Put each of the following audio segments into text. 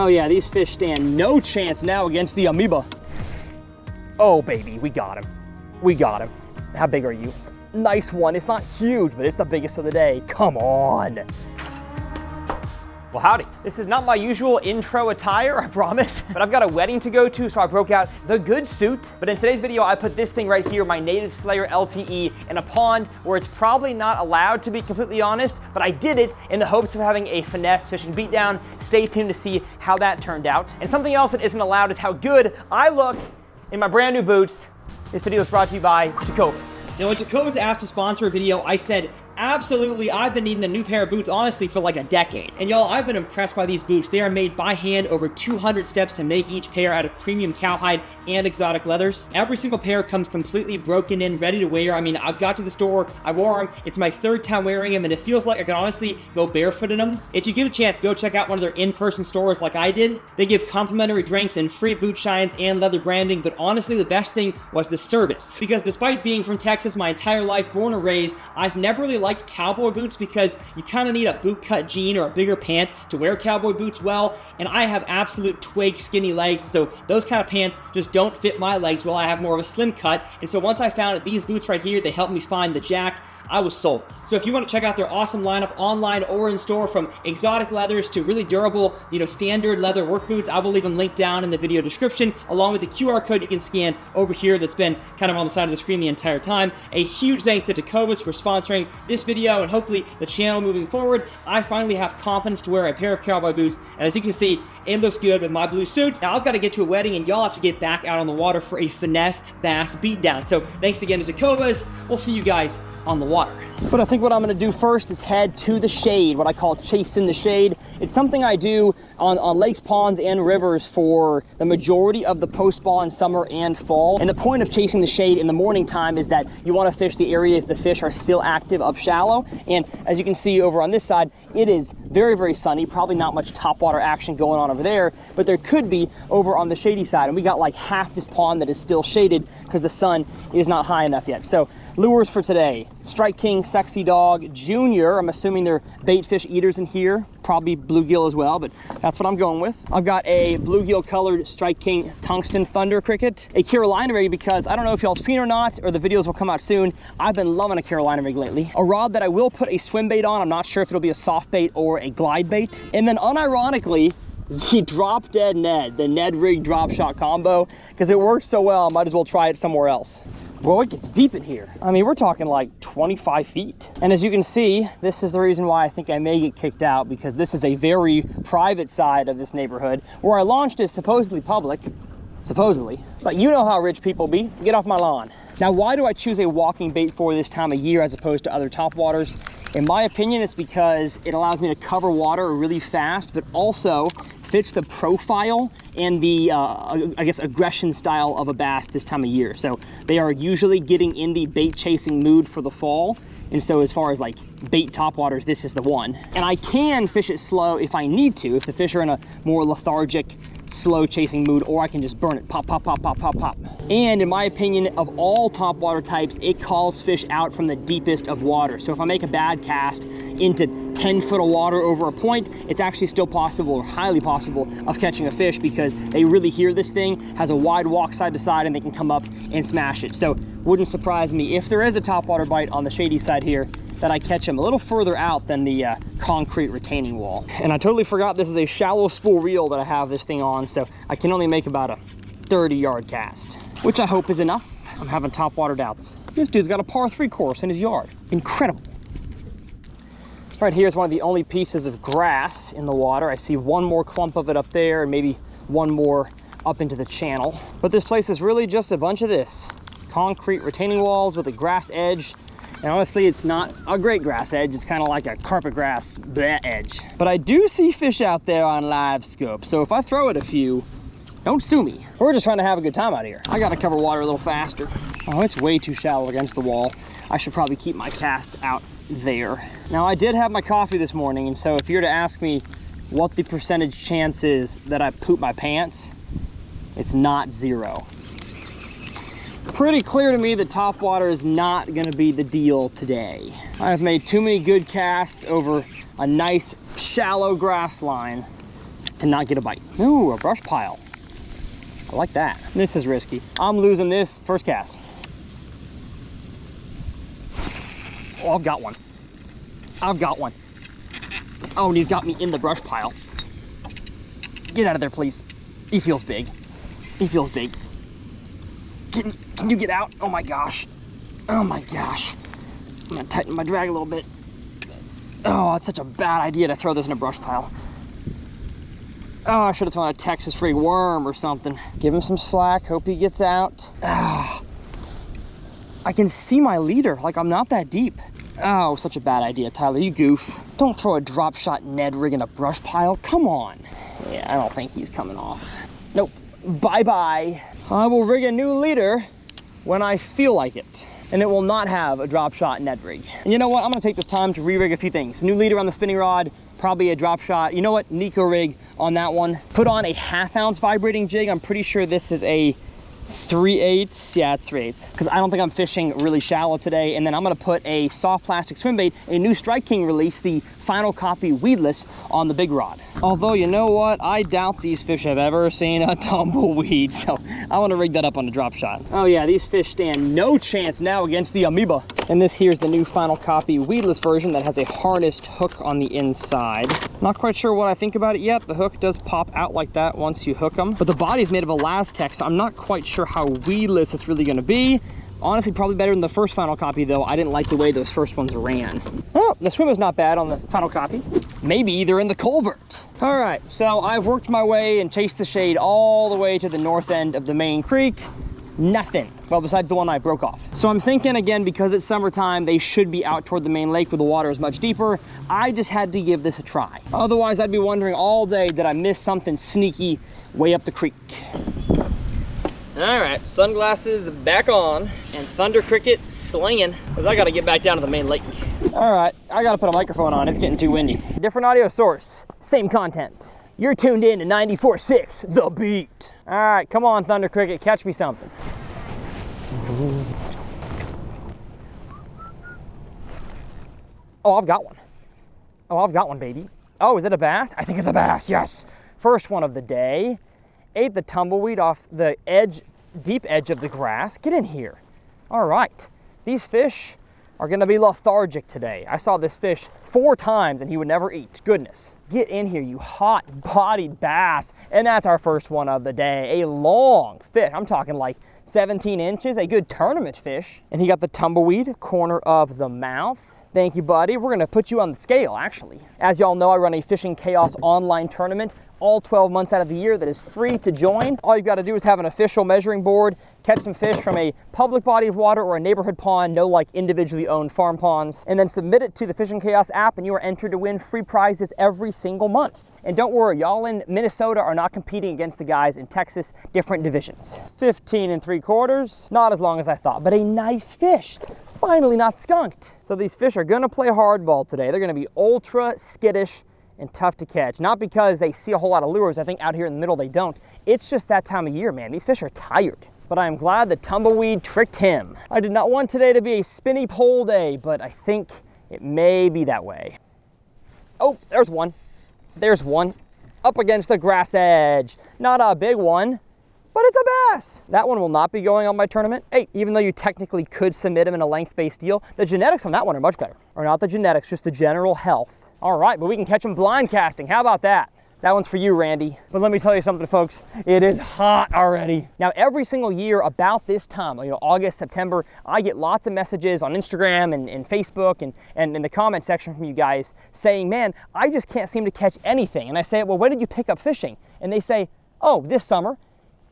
Oh yeah, these fish stand no chance now against the amoeba. Oh baby, we got him. We got him. How big are you? Nice one. It's not huge, but it's the biggest of the day. Come on. Well, howdy. This is not my usual intro attire, I promise, but I've got a wedding to go to, so I broke out the good suit. But in today's video, I put this thing right here, my Native Slayer LTE, in a pond where it's probably not allowed, to be completely honest, but I did it in the hopes of having a finesse fishing beatdown. Stay tuned to see how that turned out. And something else that isn't allowed is how good I look in my brand new boots. This video is brought to you by Tecovas. Now, when Tecovas asked to sponsor a video, I said, absolutely, I've been needing a new pair of boots, honestly, for like a decade. And y'all, I've been impressed by these boots. They are made by hand, over 200 steps to make each pair out of premium cowhide and exotic leathers. Every single pair comes completely broken in, ready to wear. I mean, I got to the store, I wore them. It's my third time wearing them, and it feels like I could honestly go barefoot in them. If you get a chance, go check out one of their in-person stores like I did. They give complimentary drinks and free boot shines and leather branding, but honestly, the best thing was the service. Because despite being from Texas my entire life, born and raised, I've never really liked cowboy boots because you kind of need a boot cut jean or a bigger pant to wear cowboy boots well, and I have absolute twig skinny legs, so those kind of pants just don't fit my legs well. I have more of a slim cut, and so once I found these boots right here, they helped me find the jack. I was sold. So if you want to check out their awesome lineup online or in store, from exotic leathers to really durable, standard leather work boots, I will leave them linked down in the video description, along with the QR code you can scan over here that's been kind of on the side of the screen the entire time. A huge thanks to Tecovas for sponsoring this video and hopefully the channel moving forward. I finally have confidence to wear a pair of cowboy boots, and as you can see, it looks good with my blue suit. Now I've got to get to a wedding, and y'all have to get back out on the water for a finesse bass beatdown. So thanks again to Tecovas. We'll see you guys on the water. But I think what I'm going to do first is head to the shade, what I call chasing the shade. It's something I do on lakes, ponds, and rivers for the majority of the post-spawn summer and fall. And the point of chasing the shade in the morning time is that you want to fish the areas the fish are still active up shallow. And as you can see over on this side, it is very, very sunny, probably not much topwater action going on over there, but there could be over on the shady side. And we got like half this pond that is still shaded because the sun is not high enough yet. So lures for today: Strike King Sexy Dog Junior. I'm assuming they're bait fish eaters in here, probably bluegill as well, but that's what I'm going with. I've got a bluegill colored Strike King Tungsten Thunder Cricket, a Carolina rig, because I don't know if y'all have seen or not, or the videos will come out soon. I've been loving a Carolina rig lately. A rod that I will put a swim bait on. I'm not sure if it'll be a soft bait or a glide bait. And then unironically, the Drop Dead Ned, the Ned rig drop shot combo, because it works so well, I might as well try it somewhere else. Well, it gets deep in here. I mean, we're talking like 25 feet. And as you can see, this is the reason why I think I may get kicked out, because this is a very private side of this neighborhood. Where I launched is supposedly public, supposedly. But you know how rich people be. Get off my lawn. Now, why do I choose a walking bait for this time of year as opposed to other topwaters? In my opinion, it's because it allows me to cover water really fast, but also fits the profile and the, I guess, aggression style of a bass this time of year. So they are usually getting in the bait chasing mood for the fall. And so as far as like bait topwaters, this is the one. And I can fish it slow if I need to, if the fish are in a more lethargic, slow chasing mood, or I can just burn it, pop, pop, pop, pop, pop, pop. And in my opinion, of all topwater types, it calls fish out from the deepest of water. So if I make a bad cast into 10 foot of water over a point, it's actually still possible, or highly possible, of catching a fish, because they really hear this thing, has a wide walk side to side, and they can come up and smash it. So wouldn't surprise me if there is a topwater bite on the shady side here, that I catch them a little further out than the concrete retaining wall. And I totally forgot this is a shallow spool reel that I have this thing on, so I can only make about a 30-yard cast, which I hope is enough. I'm having topwater doubts. This dude's got a par 3 course in his yard. Incredible. Right here is one of the only pieces of grass in the water. I see one more clump of it up there, and maybe one more up into the channel. But this place is really just a bunch of this. Concrete retaining walls with a grass edge. And honestly, it's not a great grass edge. It's kind of like a carpet grass edge. But I do see fish out there on live scope. So if I throw it a few, don't sue me. We're just trying to have a good time out here. I got to cover water a little faster. Oh, it's way too shallow against the wall. I should probably keep my casts out there. Now, I did have my coffee this morning, and so if you're to ask me what the percentage chance is that I poop my pants, it's not 0. Pretty clear to me that topwater is not going to be the deal today. I've made too many good casts over a nice shallow grass line to not get a bite. Ooh, a brush pile. I like that. This is risky. I'm losing this first cast. Oh, I've got one. I've got one. Oh, and he's got me in the brush pile. Get out of there, please. He feels big. He feels big. Can you get out? Oh my gosh. Oh my gosh. I'm gonna tighten my drag a little bit. Oh, it's such a bad idea to throw this in a brush pile. Oh, I should have thrown a Texas free worm or something. Give him some slack, hope he gets out. Ah, I can see my leader, like I'm not that deep. Oh, such a bad idea, Tyler, you goof. Don't throw a drop shot Ned rig in a brush pile, come on. Yeah, I don't think he's coming off. Nope, bye-bye. I will rig a new leader when I feel like it. And it will not have a drop shot Ned rig. And you know what, I'm gonna take this time to re-rig a few things. New leader on the spinning rod, probably a drop shot. You know what, Nico rig on that one. Put on a 1/2 ounce vibrating jig. I'm pretty sure this is a 3/8. Yeah, it's 3/8. Because I don't think I'm fishing really shallow today. And then I'm gonna put a soft plastic swim bait, a new Strike King release, the final copy weedless on the big rod. Although, you know what? I doubt these fish have ever seen a tumbleweed. So I wanna rig that up on the drop shot. Oh yeah, these fish stand no chance now against the Amoeba. And this here's the new final copy weedless version that has a harnessed hook on the inside. Not quite sure what I think about it yet. The hook does pop out like that once you hook them. But the body is made of Elastec, so I'm not quite sure how weedless it's really gonna be. Honestly, probably better than the first final copy though. I didn't like the way those first ones ran. Oh, the swim is not bad on the final copy. Maybe they're in the culvert. All right, so I've worked my way and chased the shade all the way to the north end of the main creek. Nothing, well, besides the one I broke off. So I'm thinking, again, because it's summertime, they should be out toward the main lake where the water is much deeper. I just had to give this a try. Otherwise, I'd be wondering all day, did I miss something sneaky way up the creek? All right, sunglasses back on and Thunder Cricket slinging, because I gotta get back down to the main lake. All right, I gotta put a microphone on, it's getting too windy. Different audio source, same content. You're tuned in to 94.6, The Beat. All right, come on, Thunder Cricket, catch me something. Oh, I've got one. Oh, I've got one, baby. Oh, is it a bass? I think it's a bass, yes. First one of the day. Ate the tumbleweed off the edge, deep edge of the grass. Get in here. All right, these fish are gonna be lethargic today. I saw this fish 4 times and he would never eat, goodness. Get in here, you hot-bodied bass. And that's our first one of the day. A long fish, I'm talking like 17 inches, a good tournament fish. And he got the tumbleweed, corner of the mouth. Thank you, buddy. We're gonna put you on the scale, actually. As y'all know, I run a Fishing Chaos online tournament all 12 months out of the year that is free to join. All you've got to do is have an official measuring board, catch some fish from a public body of water or a neighborhood pond, no like individually owned farm ponds, and then submit it to the Fishing Chaos app and you are entered to win free prizes every single month. And don't worry, y'all in Minnesota are not competing against the guys in Texas, different divisions. 15 3/4, not as long as I thought, but a nice fish. Finally not skunked. So these fish are gonna play hardball today. They're gonna be ultra skittish and tough to catch. Not because they see a whole lot of lures. I think out here in the middle they don't. It's just that time of year, man. These fish are tired. But I am glad the tumbleweed tricked him. I did not want today to be a spinny pole day, but I think it may be that way. Oh, there's one. There's one. Up against the grass edge. Not a big one, but it's a bass. That one will not be going on my tournament. Hey, even though you technically could submit him in a length-based deal, the genetics on that one are much better. Or not the genetics, just the general health. All right, but we can catch them blind casting. How about that? That one's for you, Randy. But let me tell you something, folks. It is hot already. Now, every single year about this time, you know, August, September, I get lots of messages on Instagram and Facebook and in the comment section from you guys saying, man, I just can't seem to catch anything. And I say, well, when did you pick up fishing? And they say, oh, this summer.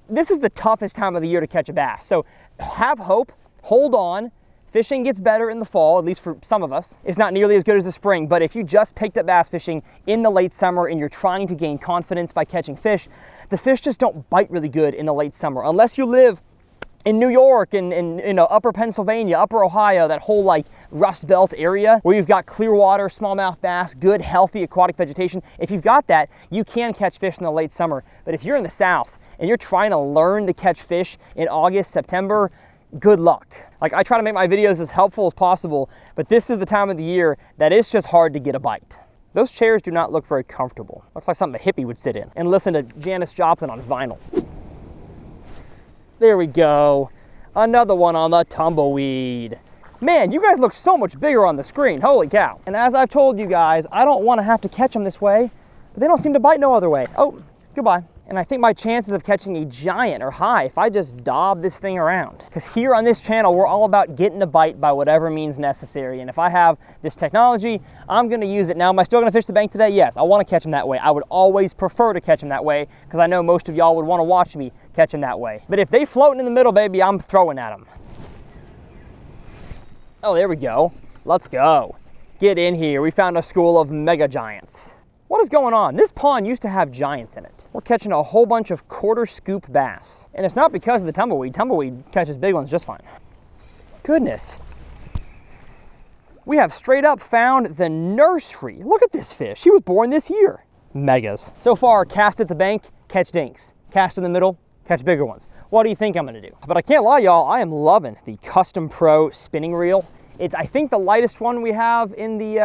This is the toughest time of the year to catch a bass. So have hope, hold on. Fishing gets better in the fall, at least for some of us. It's not nearly as good as the spring, but if you just picked up bass fishing in the late summer and you're trying to gain confidence by catching fish, the fish just don't bite really good in the late summer. Unless you live in New York and you know, upper Pennsylvania, upper Ohio, that whole like Rust Belt area where you've got clear water, smallmouth bass, good, healthy aquatic vegetation. If you've got that, you can catch fish in the late summer. But if you're in the South and you're trying to learn to catch fish in August, September, good luck. Like, I try to make my videos as helpful as possible, but this is the time of the year that it's just hard to get a bite. Those chairs do not look very comfortable. Looks like something a hippie would sit in and listen to Janis Joplin on vinyl. There we go. Another one on the tumbleweed. Man, you guys look so much bigger on the screen. Holy cow. And as I've told you guys, I don't want to have to catch them this way, but they don't seem to bite no other way. Oh, goodbye. And I think my chances of catching a giant are high if I just daub this thing around. Because here on this channel, we're all about getting a bite by whatever means necessary. And if I have this technology, I'm gonna use it. Now, am I still gonna fish the bank today? Yes, I wanna catch them that way. I would always prefer to catch them that way because I know most of y'all would wanna watch me catch them that way. But if they floating in the middle, baby, I'm throwing at them. Oh, there we go. Let's go. Get in here. We found a school of mega giants. What is going on? This pond used to have giants in it. We're catching a whole bunch of quarter scoop bass. And it's not because of the tumbleweed. Tumbleweed catches big ones just fine. Goodness. We have straight up found the nursery. Look at this fish. He was born this year. Megas. So far, cast at the bank, catch dinks. Cast in the middle, catch bigger ones. What do you think I'm gonna do? But I can't lie, y'all, I am loving the Custom Pro spinning reel. It's, I think, the lightest one we have in the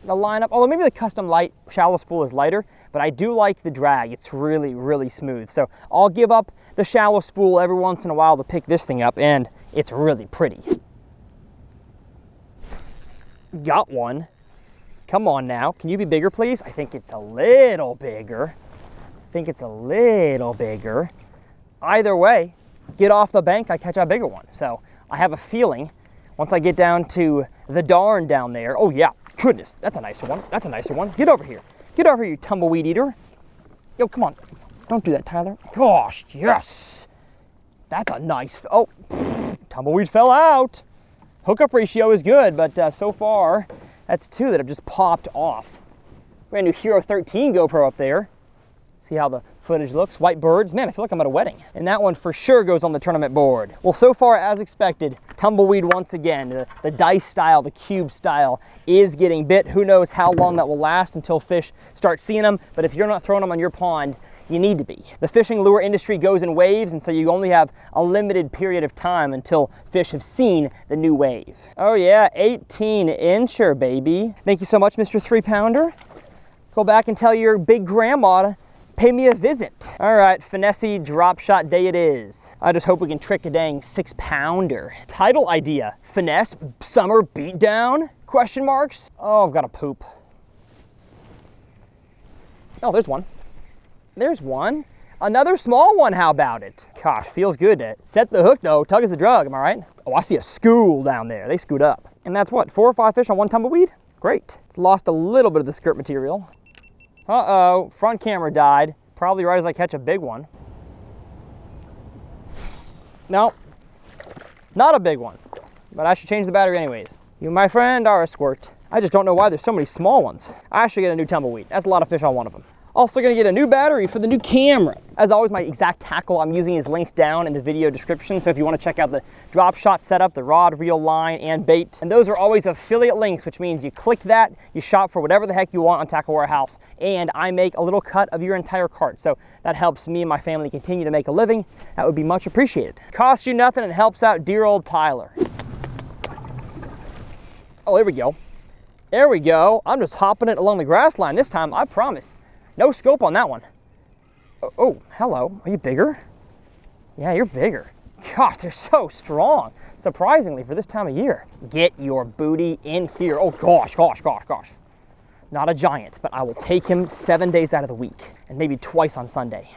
lineup. Although maybe the Custom Light shallow spool is lighter, but I do like the drag. It's really, really smooth. So I'll give up the shallow spool every once in a while to pick this thing up, and it's really pretty. Got one. Come on now. Can you be bigger, please? I think it's a little bigger. I think it's a little bigger. Either way, get off the bank, I catch a bigger one. So I have a feeling once I get down to the darn down there, oh yeah, goodness, that's a nicer one. That's a nicer one. Get over here. Get over here, you tumbleweed eater. Yo, come on. Don't do that, Tyler. Gosh, yes. That's a nice, oh, tumbleweed fell out. Hookup ratio is good, but so far, that's two that have just popped off. Brand new Hero 13 GoPro up there. See how the footage looks. White birds. Man, I feel like I'm at a wedding. And that one for sure goes on the tournament board. Well, so far, as expected, tumbleweed once again. The dice style, the cube style is getting bit. Who knows how long that will last until fish start seeing them. But if you're not throwing them on your pond, you need to be. The fishing lure industry goes in waves, and so you only have a limited period of time until fish have seen the new wave. Oh yeah, 18-incher, baby. Thank you so much, Mr. 3-pounder. Go back and tell your big grandma to pay me a visit. All right, finesse drop shot day it is. I just hope we can trick a dang 6-pounder. Title idea, finesse summer beatdown? Question marks? Oh, I've got to poop. Oh, there's one. There's one. Another small one, how about it? Gosh, feels good to set the hook though. Tug is the drug, am I right? Oh, I see a school down there. They scoot up. And that's what, 4 or 5 fish on one tumbleweed? Great. It's lost a little bit of the skirt material. Uh-oh, front camera died. Probably right as I catch a big one. No, not a big one, but I should change the battery anyways. You, my friend, are a squirt. I just don't know why there's so many small ones. I should get a new tumbleweed. That's a lot of fish on one of them. Also gonna get a new battery for the new camera. As always, my exact tackle I'm using is linked down in the video description. So if you wanna check out the drop shot setup, the rod, reel, line, and bait, and those are always affiliate links, which means you click that, you shop for whatever the heck you want on Tackle Warehouse, and I make a little cut of your entire cart. So that helps me and my family continue to make a living. That would be much appreciated. Costs you nothing and helps out dear old Tyler. Oh, there we go. There we go. I'm just hopping it along the grass line this time, I promise. No scope on that one. Oh, hello. Are you bigger? Yeah, you're bigger. God, they're so strong. Surprisingly, for this time of year. Get your booty in here. Oh, gosh, gosh, gosh, gosh. Not a giant, but I will take him 7 days out of the week and maybe twice on Sunday.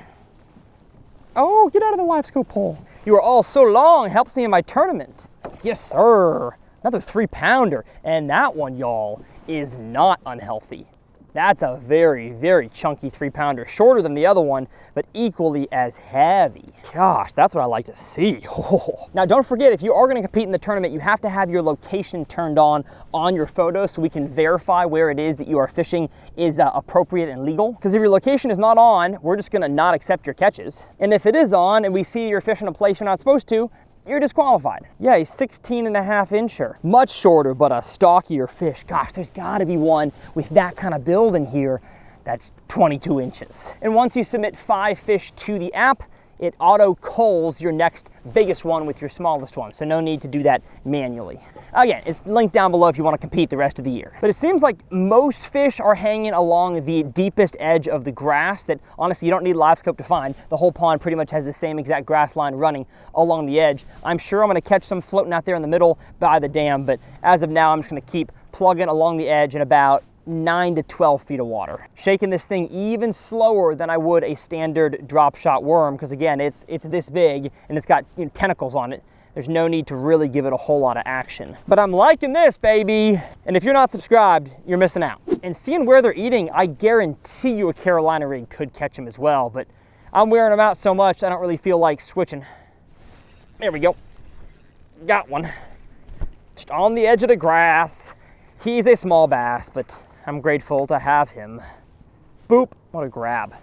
Oh, get out of the live scoop hole. You are all so long. Helps me in my tournament. Yes, sir. Another 3-pounder. And that one, y'all, is not unhealthy. That's a very, very chunky 3-pounder, shorter than the other one, but equally as heavy. Gosh, that's what I like to see. Oh. Now, don't forget, if you are gonna compete in the tournament, you have to have your location turned on your photo so we can verify where it is that you are fishing is appropriate and legal. Because if your location is not on, we're just gonna not accept your catches. And if it is on and we see you're fishing a place you're not supposed to, you're disqualified. Yeah, he's 16.5-incher. Much shorter, but a stockier fish. Gosh, there's gotta be one with that kind of build in here that's 22 inches. And once you submit 5 fish to the app, it auto culls your next biggest one with your smallest one, so no need to do that manually. Again, it's linked down below if you want to compete the rest of the year. But it seems like most fish are hanging along the deepest edge of the grass that honestly you don't need live scope to find. The whole pond pretty much has the same exact grass line running along the edge. I'm sure I'm going to catch some floating out there in the middle by the dam, but as of now I'm just going to keep plugging along the edge in about 9 to 12 feet of water. Shaking this thing even slower than I would a standard drop shot worm, because again, it's this big and it's got, you know, tentacles on it. There's no need to really give it a whole lot of action. But I'm liking this, baby. And if you're not subscribed, you're missing out. And seeing where they're eating, I guarantee you a Carolina rig could catch them as well, but I'm wearing them out so much, I don't really feel like switching. There we go. Got one. Just on the edge of the grass. He's a small bass, but I'm grateful to have him. Boop, what a grab.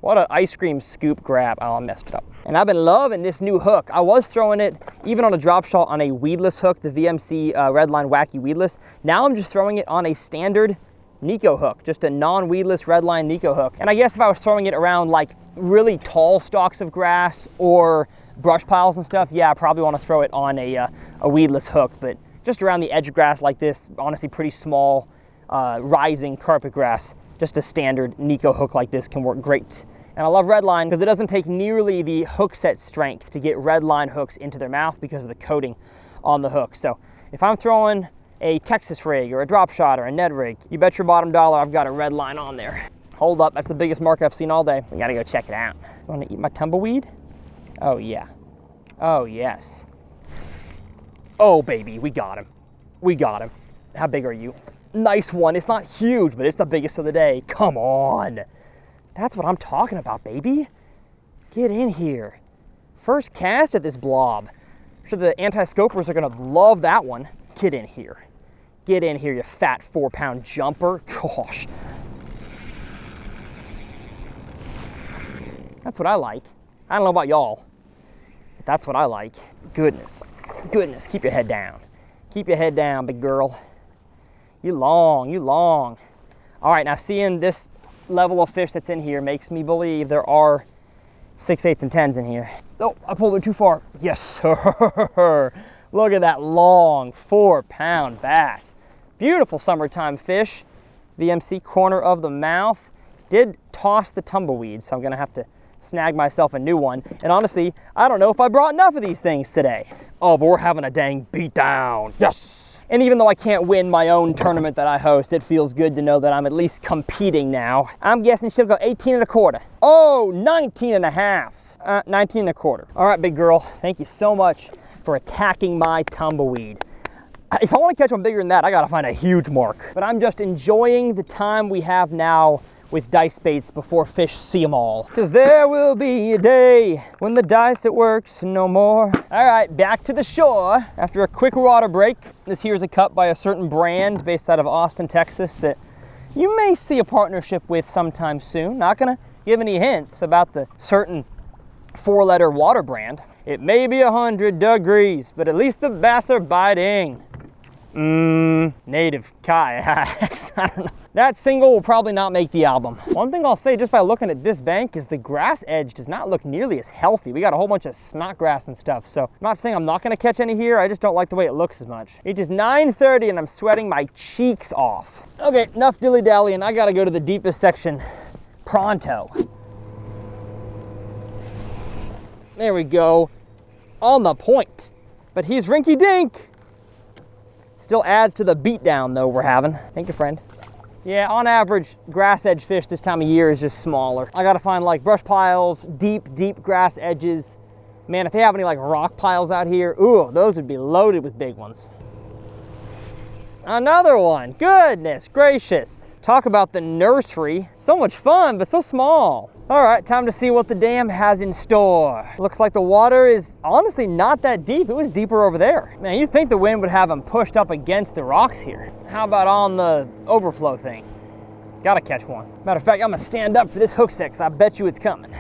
What an ice cream scoop grab. Oh, I messed it up. And I've been loving this new hook. I was throwing it even on a drop shot on a weedless hook, the VMC Redline Wacky Weedless. Now I'm just throwing it on a standard Nico hook, just a non-weedless Redline Nico hook. And I guess if I was throwing it around like really tall stalks of grass or brush piles and stuff, yeah, I probably want to throw it on a weedless hook. But just around the edge of grass like this, honestly pretty small rising carpet grass, just a standard Nico hook like this can work great. And I love Redline because it doesn't take nearly the hook set strength to get Redline hooks into their mouth because of the coating on the hook. So if I'm throwing a Texas rig or a drop shot or a Ned rig, you bet your bottom dollar I've got a Redline on there. Hold up, that's the biggest mark I've seen all day. We gotta go check it out. You wanna eat my tumbleweed? Oh yeah. Oh yes. Oh baby, we got him. We got him. How big are you? Nice one. It's not huge, but it's the biggest of the day. Come on. That's what I'm talking about, baby. Get in here. First cast at this blob. I'm sure the anti-scopers are gonna love that one. Get in here. Get in here, you fat 4-pound jumper. Gosh. That's what I like. I don't know about y'all, but that's what I like. Goodness, goodness, keep your head down. Keep your head down, big girl. You long, you long. All right, now seeing this level of fish that's in here makes me believe there are 6, 8s, and 10s in here. Oh, I pulled it too far. Yes, sir. Look at that long 4-pound bass. Beautiful summertime fish. VMC corner of the mouth. Did toss the tumbleweed, so I'm gonna have to snag myself a new one. And honestly, I don't know if I brought enough of these things today. Oh, but we're having a dang beat down. Yes. And even though I can't win my own tournament that I host, it feels good to know that I'm at least competing now. I'm guessing she'll go 18 1/4. Oh, 19 1/2. 19 1/4. All right, big girl, thank you so much for attacking my tumbleweed. If I want to catch one bigger than that, I gotta find a huge mark. But I'm just enjoying the time we have now with dice baits before fish see them all. Cause there will be a day when the dice it works no more. All right, back to the shore after a quick water break. This here is a cut by a certain brand based out of Austin, Texas that you may see a partnership with sometime soon. Not gonna give any hints about the certain 4-letter water brand. It may be 100 degrees, but at least the bass are biting. Native Kayaks. I don't know. That single will probably not make the album. One thing I'll say just by looking at this bank is the grass edge does not look nearly as healthy. We got a whole bunch of snot grass and stuff, so I'm not saying I'm not gonna catch any here, I just don't like the way it looks as much. It is 9:30 and I'm sweating my cheeks off. Okay, enough dilly-dallying. I gotta go to the deepest section pronto. There we go. On the point. But he's rinky-dink. Still adds to the beatdown though we're having. Thank you, friend. Yeah, on average, grass edge fish this time of year is just smaller. I gotta find like brush piles, deep grass edges. Man, if they have any like rock piles out here, ooh, those would be loaded with big ones. Another one, goodness gracious. Talk about the nursery. So much fun, but so small. All right, time to see what the dam has in store. Looks like the water is honestly not that deep. It was deeper over there. Man, you'd think the wind would have them pushed up against the rocks here. How about on the overflow thing? Gotta catch one. Matter of fact, I'm gonna stand up for this hook set, 'cause I bet you it's coming.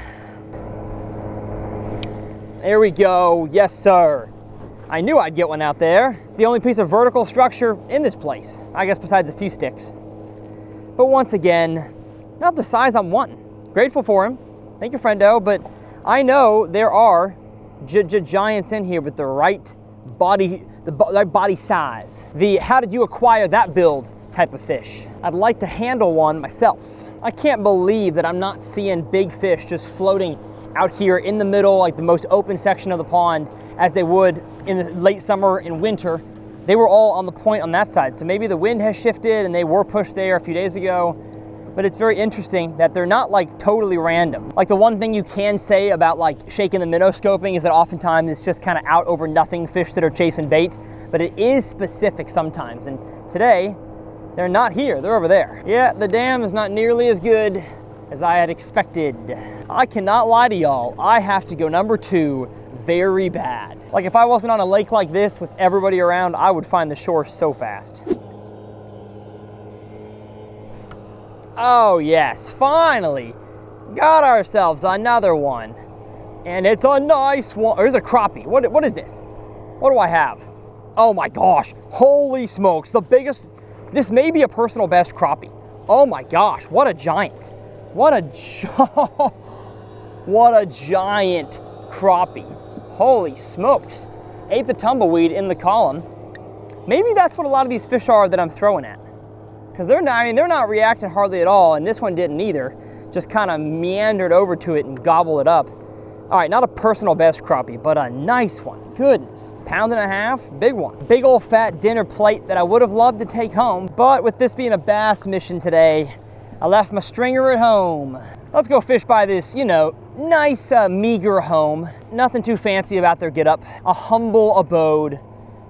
There we go, yes sir. I knew I'd get one out there. It's the only piece of vertical structure in this place. I guess besides a few sticks. But once again, not the size I'm wanting. Grateful for him, thank you friendo, but I know there are giants in here with the right body, right body size. The how did you acquire that build type of fish. I'd like to handle one myself. I can't believe that I'm not seeing big fish just floating out here in the middle, like the most open section of the pond, as they would in the late summer and winter. They were all on the point on that side. So maybe the wind has shifted and they were pushed there a few days ago. But it's very interesting that they're not like totally random. Like the one thing you can say about like shaking the minnow scoping is that oftentimes it's just kind of out over nothing fish that are chasing bait, but it is specific sometimes. And today, they're not here, they're over there. Yeah, the dam is not nearly as good as I had expected. I cannot lie to y'all, I have to go number 2 very bad. Like if I wasn't on a lake like this with everybody around, I would find the shore so fast. Oh yes, finally got ourselves another one. And it's a nice one. There's a crappie. What is this? What do I have? Oh my gosh, holy smokes, the biggest, this may be a personal best crappie. Oh my gosh, what a giant. What a giant crappie. Holy smokes. Ate the tumbleweed in the column. Maybe that's what a lot of these fish are that I'm throwing at. Because they're not reacting hardly at all, and this one didn't either. Just kind of meandered over to it and gobbled it up. All right, not a personal best crappie, but a nice one. Goodness, 1.5 pounds, big one. Big old fat dinner plate that I would have loved to take home, but with this being a bass mission today, I left my stringer at home. Let's go fish by this, you know, nice meager home. Nothing too fancy about their getup. A humble abode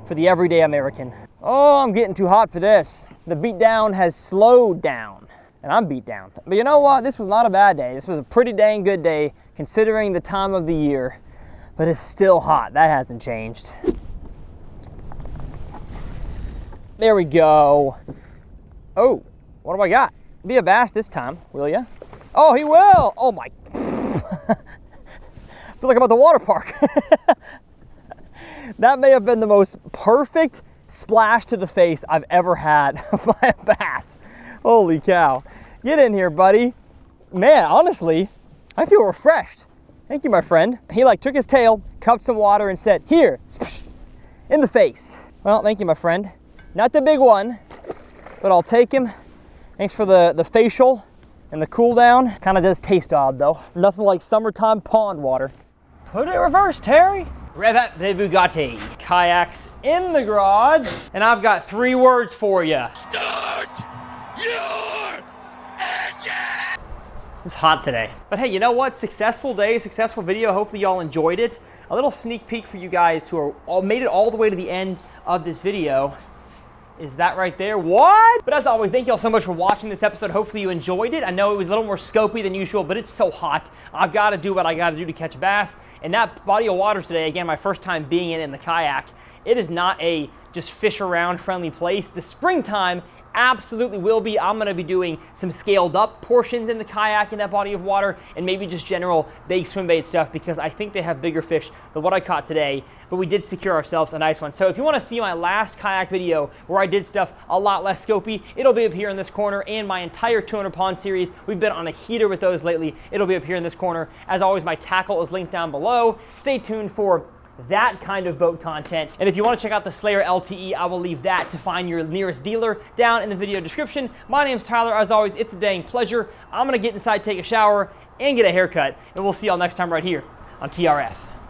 for the everyday American. Oh, I'm getting too hot for this. The beat down has slowed down, and I'm beat down. But you know what? This was not a bad day. This was a pretty dang good day considering the time of the year, but it's still hot. That hasn't changed. There we go. Oh, what do I got? Be a bass this time, will ya? Oh, he will. Oh my. I feel like I'm at the water park. That may have been the most perfect splash to the face I've ever had by a bass. Holy cow. Get in here, buddy. Man, honestly, I feel refreshed. Thank you, my friend. He like took his tail, cupped some water and said, here, in the face. Well, thank you, my friend. Not the big one, but I'll take him. Thanks for the facial and the cool down. Kind of does taste odd though. Nothing like summertime pond water. Put it in reverse, Terry. Rev up the Bugatti. Kayaks in the garage. And I've got 3 words for you. Start your engine! It's hot today. But hey, you know what? Successful day, successful video. Hopefully y'all enjoyed it. A little sneak peek for you guys who made it all the way to the end of this video. Is that right there? What? But as always, thank you all so much for watching this episode. Hopefully you enjoyed it. I know it was a little more scopy than usual, but it's so hot. I've got to do what I got to do to catch a bass. And that body of water today, again, my first time being in the kayak, it is not a just fish around friendly place. The springtime absolutely will be. I'm going to be doing some scaled up portions in the kayak in that body of water and maybe just general big swim bait stuff because I think they have bigger fish than what I caught today, but we did secure ourselves a nice one. So if you want to see my last kayak video where I did stuff a lot less scopy, it'll be up here in this corner, and my entire 200 pond series, we've been on a heater with those lately. It'll be up here in this corner. As always, my tackle is linked down below. Stay tuned for that kind of boat content. And if you want to check out the Slayer LTE, I will leave that to find your nearest dealer down in the video description. My name's Tyler. As always, it's a dang pleasure. I'm going to get inside, take a shower, and get a haircut. And we'll see y'all next time right here on TRF.